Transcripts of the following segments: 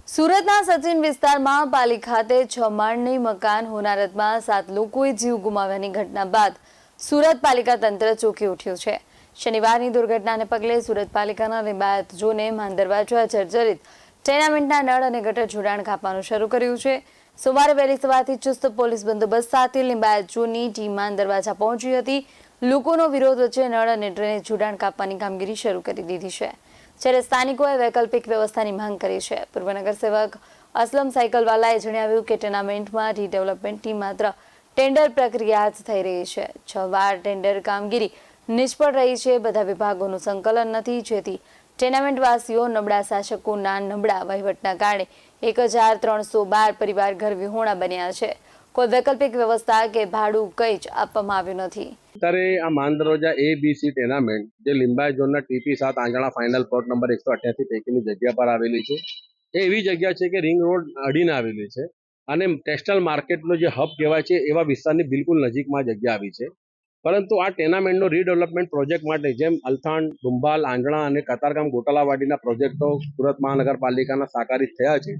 સુરતના સચિન વિસ્તારમાં પાલી ખાતે 6 માળની મકાન હોનારતમાં 7 લોકોએ જીવ ગુમાવ્યાની ઘટના બાદ સુરત પાલિકા તંત્ર ચોંકી ઉઠ્યું છે। શનિવારની દુર્ઘટનાને પગલે સુરત પાલિકાના લિંબાયત ઝોને માન દરવાજા જર્જરિત ટેનામેન્ટના નળ અને ગટર જોડાણ કાપવાનું શરૂ કર્યું છે। સોમવારે વહેલી સવારથી ચુસ્ત પોલીસ બંદોબસ્ત સાથે લિંબાયત ઝોનની ટીમ માન દરવાજા પહોંચી હતી। લોકોનો વિરોધ વચ્ચે નળ અને ડ્રેનેજ જોડાણ કાપવાની કામગીરી શરૂ કરી દીધી છે, જ્યારે સ્થાનિકોએ વૈકલ્પિક વ્યવસ્થાની માંગ કરી છે। પૂર્વ નગરસેવક અસલમ સાયકલવાલાએ જણાવ્યું કે ટેનામેન્ટમાં રીડેવલપમેન્ટની માત્ર ટેન્ડર પ્રક્રિયા જ થઈ રહી છે। 6 વાર ટેન્ડર કામગીરી નિષ્ફળ રહી છે। બધા વિભાગોનું સંકલન નથી, જેથી ટેનામેન્ટવાસીઓ નબળા શાસકોના નબળા વહીવટના કારણે 1312 પરિવાર ઘર વિહોણા બન્યા છે। કોઈ વૈકલ્પિક વ્યવસ્થા કે ભાડું કંઈ જ આપવામાં આવ્યું નથી। અત્યારે આ માન દરવાજા ABC ટેનામેન્ટ જે લિંબાયત ઝોનના TP7 આંજણા ફાઇનલ પ્લોટ નંબર 188 પૈકીની જગ્યા પર આવેલી છે। એ એવી જગ્યા છે કે રિંગ રોડ અડીને આવેલી છે અને ટેક્સટાઇલ માર્કેટનો જે હબ કહેવાય છે એવા વિસ્તારની બિલકુલ નજીકમાં જગ્યા આવી છે। પરંતુ આ ટેનામેન્ટનો રીડેવલપમેન્ટ પ્રોજેક્ટ માટે જેમ અલથાણ, ડુંબાલ, આંજણા અને કતારગામ ગોટાલાવાડીના પ્રોજેક્ટો સુરત મહાનગરપાલિકાના સાકારિત થયા છે,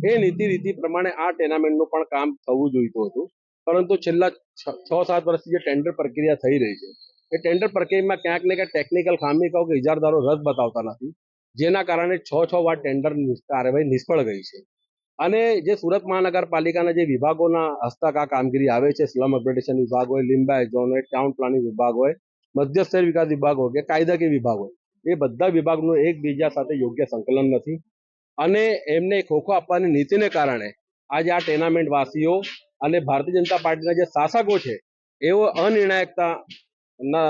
એ રીતિ પ્રમાણે આ ટેનામેન્ટનું પણ કામ થવું જોઈતું હતું। પરંતુ છેલ્લા 6-7 વર્ષથી જે ટેન્ડર પ્રક્રિયા થઈ રહી છે, એ ટેન્ડર પ્રક્રિયામાં ક્યાંક ને ક્યાંક ટેકનિકલ ખામી કહો કે ઇજારદારો રદ બતાવતા નથી, જેના કારણે 6 વાર ટેન્ડર કાર્યવાહી નિષ્ફળ ગઈ છે। અને જે સુરત મહાનગરપાલિકાના જે વિભાગોના હસ્તક આ કામગીરી આવે છે, સ્લમ અપગ્રેડેશન વિભાગ હોય, લિંબાયત ઝોન હોય, ટાઉન પ્લાનિંગ વિભાગ હોય, મધ્યસ્થ વિકાસ વિભાગ હોય કે કાયદાકીય વિભાગ હોય, એ બધા વિભાગનું એકબીજા સાથે યોગ્ય સંકલન નથી અને એમને ખોખો આપવાની નીતિને કારણે આજે આ ટેનામેન્ટ વાસીઓ અને ભારતીય જનતા પાર્ટીના જે શાસકો છે એઓ અનિર્ણાયકતાના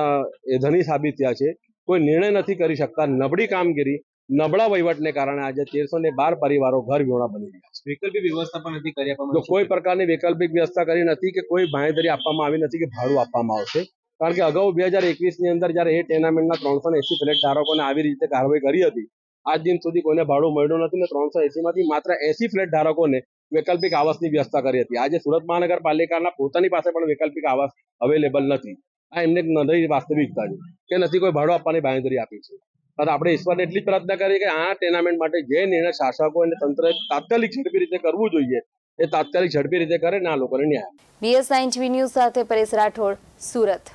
ધની સાબિત થયા છે। કોઈ નિર્ણય નથી કરી શકતા। નબળી કામગીરી, નબળા વહીવટને કારણે આજે 1312 પરિવારો ઘર વિહોણા બની ગયા છે। વૈકલ્પિક વ્યવસ્થા પણ નથી કરી આપવામાં કોઈ પ્રકારની વૈકલ્પિક વ્યવસ્થા કરી નથી કે કોઈ બાંહેધરી આપવામાં આવી નથી કે ભાડું આપવામાં આવશે। કારણ કે અગાઉ 2021ની અંદર જ્યારે એ ટેનામેન્ટના 380 ફ્લેટ ધારકોને આવી રીતે કાર્યવાહી કરી હતી, આજ દિન સુધી કોઈને ભાડું મળ્યું નથી ને 380માંથી માત્ર 80 ફ્લેટ ધારકોને વૈકલ્પિક આવાસની વ્યવસ્થા કરી હતી। આજે સુરત મહાનગરપાલિકાના પોતાની પાસે પણ વૈકલ્પિક આવાસ અવેલેબલ નથી। આ એમને નવી વાસ્તવિકતા છે કે નથી કોઈ ભાડું આપવાની બાંહેધરી આપી છે। પણ આપણે ઈશ્વરને એટલી જ પ્રાર્થના કરીએ કે આ ટેનામેન્ટ માટે જે નિર્ણય શાસકો અને તંત્રએ તાત્કાલિક ઝડપી રીતે કરવું જોઈએ એ તાત્કાલિક ઝડપી રીતે કરે ને આ લોકોને ન્યાય। BS9 TV ન્યૂઝ સાથે પરેશ રાઠોડ, સુરત।